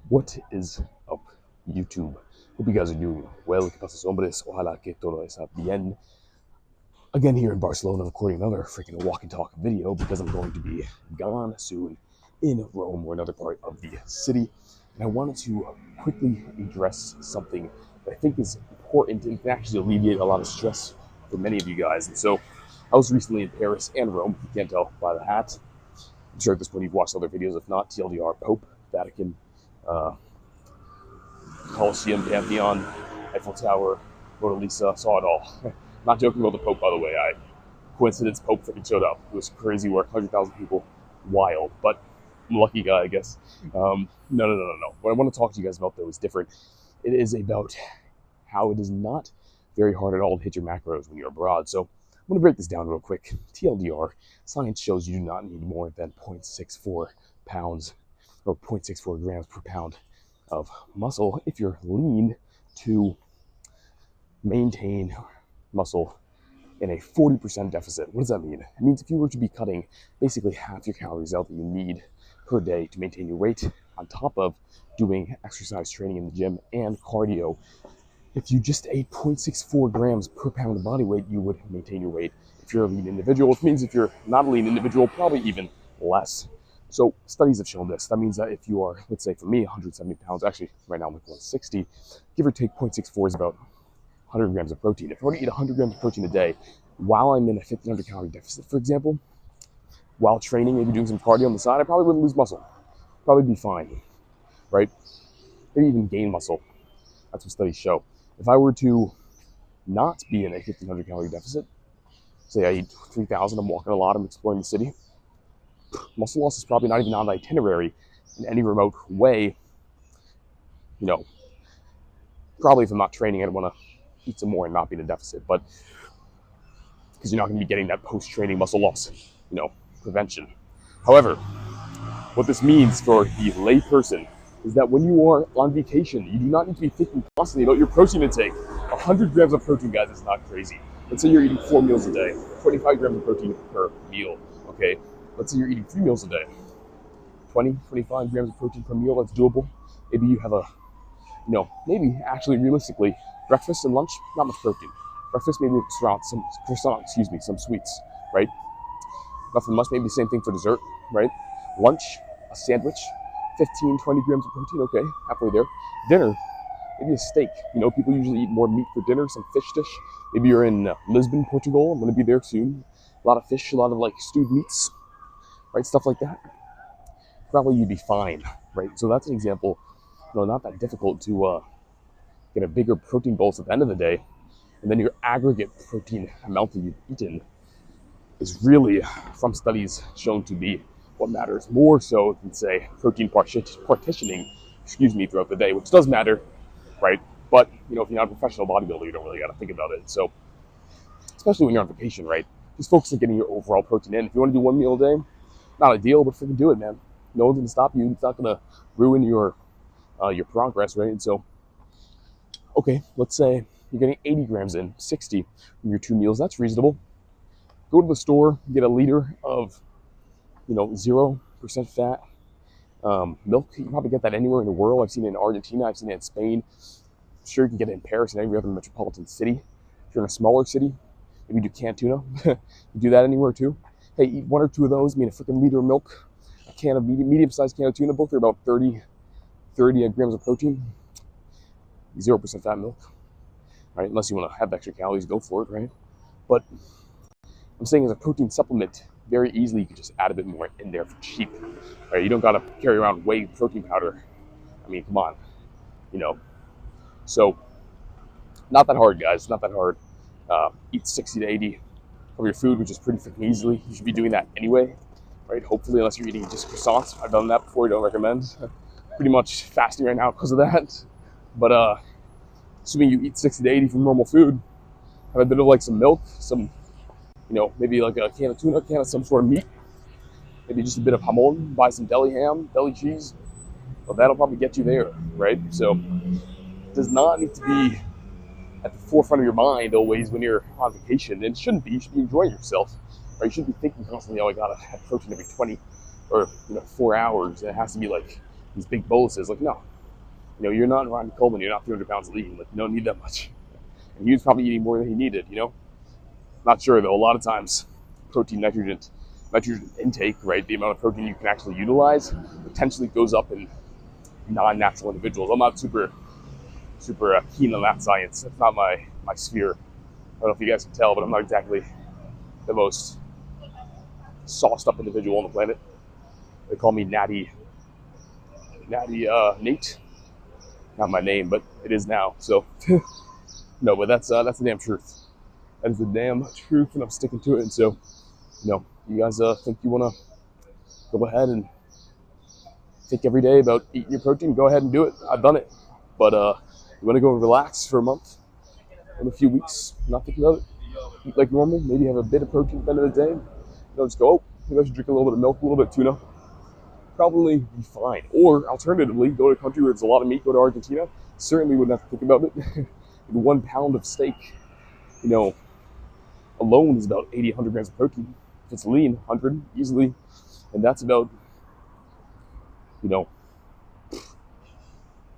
What is up, YouTube? Hope you guys are doing well. ¿Qué pasa, hombres? Ojalá que todo está bien. Again, here in Barcelona, recording another freaking walk and talk video because I'm going to be gone soon in Rome or another part of the city. And I wanted to quickly address something that I think is important and can actually alleviate a lot of stress for many of you guys. And so, I was recently in Paris and Rome. You can't tell by the hat. I'm sure at this point you've watched other videos. If not, TLDR, Pope, Vatican, Colosseum, Pantheon, Eiffel Tower, Mona Lisa, saw it all. Not joking about the Pope, by the way. Coincidence, Pope freaking showed up. It was crazy work, 100,000 people, wild. But I'm a lucky guy, I guess. No. What I want to talk to you guys about, though, is different. It is about how it is not very hard at all to hit your macros when you're abroad. So I'm going to break this down real quick. TLDR, science shows you do not need more than 0.64 pounds or 0.64 grams per pound of muscle if you're lean to maintain muscle in a 40% deficit. What does that mean? It means if you were to be cutting basically half your calories out that you need per day to maintain your weight, on top of doing exercise training in the gym and cardio, if you just ate 0.64 grams per pound of body weight, you would maintain your weight. If you're a lean individual, which means if you're not a lean individual, probably even less. So studies have shown this. That means that if you are, let's say for me, 170 pounds, actually right now I'm like 160, give or take 0.64 is about 100 grams of protein. If I were to eat 100 grams of protein a day while I'm in a 1,500 calorie deficit, for example, while training, maybe doing some cardio on the side, I probably wouldn't lose muscle. Probably be fine, right? Maybe even gain muscle. That's what studies show. If I were to not be in a 1,500 calorie deficit, say I eat 3,000, I'm walking a lot, I'm exploring the city, muscle loss is probably not even on the itinerary in any remote way. Probably if I'm not training, I'd want to eat some more and not be in a deficit, but because you're not going to be getting that post-training muscle loss, prevention. However, what this means for the lay person is that when you are on vacation, you do not need to be thinking constantly about your protein intake. 100 grams of protein, guys, is not crazy. Let's say you're eating 4 meals a day, 25 grams of protein per meal, okay? Let's say you're eating 3 meals a day, 20, 25 grams of protein per meal, that's doable. Maybe you have maybe actually realistically, breakfast and lunch, not much protein. Breakfast, maybe some sweets, right? Nothing much, maybe the same thing for dessert, right? Lunch, a sandwich, 15, 20 grams of protein, okay, halfway there. Dinner, maybe a steak. People usually eat more meat for dinner, some fish dish. Maybe you're in Lisbon, Portugal. I'm going to be there soon. A lot of fish, a lot of stewed meats, right? Stuff like that. Probably you'd be fine, right? So that's an example, not that difficult to get a bigger protein bolus at the end of the day. And then your aggregate protein amount that you've eaten is really, from studies, shown to be what matters more so than, say, protein partitioning, throughout the day, which does matter, right? But, if you're not a professional bodybuilder, you don't really got to think about it. So, especially when you're on vacation, right? Just focus on getting your overall protein in. If you want to do 1 meal a day, not ideal, but freaking do it, man. No one's going to stop you. It's not going to ruin your progress, right? And so, okay, let's say you're getting 80 grams in, 60 from your 2 meals. That's reasonable. Go to the store, get a liter of, 0% fat milk. You can probably get that anywhere in the world. I've seen it in Argentina. I've seen it in Spain. I'm sure you can get it in Paris and every other metropolitan city. If you're in a smaller city, maybe do canned tuna. You do that anywhere too. Hey, eat 1 or 2 of those. A freaking liter of milk, a can of medium-sized can of tuna. Both are about 30 grams of protein. 0% fat milk, right? Unless you want to have extra calories, go for it, right? But I'm saying as a protein supplement, very easily you can just add a bit more in there for cheap, right? You don't got to carry around whey protein powder. I mean, come on, So, not that hard, guys. Not that hard. Eat 60 to 80 of your food, which is pretty freaking easily. You should be doing that anyway, right? Hopefully, unless you're eating just croissants. I've done that before. I don't recommend. Pretty much fasting right now because of that. But assuming you eat 60 to 80 from normal food, have a bit of some milk, some maybe like a can of tuna, a can of some sort of meat, maybe just a bit of jamon, buy some deli ham, deli cheese. Well, that'll probably get you there, right? So it does not need to be at the forefront of your mind always when you're on vacation. And it shouldn't be. You should be enjoying yourself, right? You shouldn't be thinking constantly, oh, I gotta have protein every 20 or 4 hours. And it has to be these big boluses. No, You're not Ronnie Coleman. You're not 300 pounds lean. Like, you don't need that much. And he was probably eating more than he needed. Not sure, though. A lot of times, protein nitrogen intake, right, the amount of protein you can actually utilize, potentially goes up in non-natural individuals. I'm not super keen on that science. That's not my sphere. I don't know if you guys can tell, but I'm not exactly the most sauced up individual on the planet. They call me Natty Nate. Not my name, but it is now. So no, but that's the damn truth. That is the damn truth, and I'm sticking to it. And so, you guys think you want to go ahead and think every day about eating your protein, go ahead and do it. I've done it. But you want to go and relax for a month, in a few weeks, not thinking about it, eat like normal, maybe have a bit of protein at the end of the day. Just go, maybe I should drink a little bit of milk, a little bit of tuna. Probably be fine. Or alternatively, go to a country where there's a lot of meat, go to Argentina. Certainly wouldn't have to think about it. 1 pound of steak, alone is about 80, 100 grams of protein. If it's lean, 100 easily. And that's about,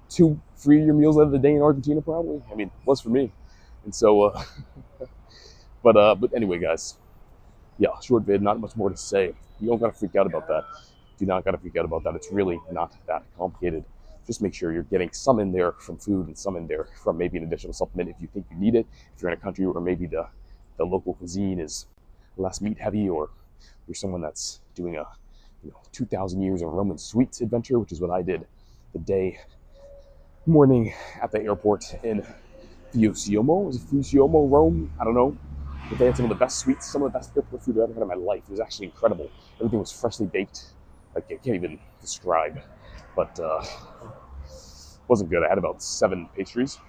2 3 meals out of the day in Argentina, probably. I mean, was for me. And so, but anyway, guys, yeah, short vid, not much more to say. You don't gotta freak out about that. Do not gotta freak out about that. It's really not that complicated. Just make sure you're getting some in there from food and some in there from maybe an additional supplement if you think you need it. If you're in a country where maybe the local cuisine is less meat heavy, or you're someone that's doing a 2,000 years of Roman sweets adventure, which is what I did the morning at the airport in Fiusiomo. Was it Fiusiomo, Rome? I don't know. But they had some of the best sweets, some of the best airport food I've ever had in my life. It was actually incredible. Everything was freshly baked. Like, I can't even describe. But wasn't good. I had about 7 pastries.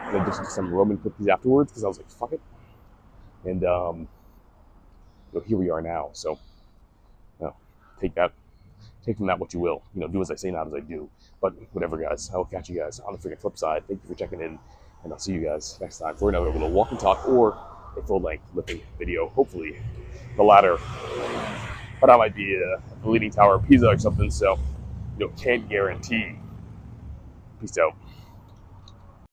In addition to some Roman cookies afterwards, because I was like, fuck it. And here we are now. So take from that what you will. Do as I say, not as I do. But whatever, guys. I will catch you guys on the freaking flip side. Thank you for checking in, and I'll see you guys next time for another little walk and talk or a full-length lifting video. Hopefully, the latter. But I might be the Leaning Tower of Pisa or something. So, can't guarantee. Peace out.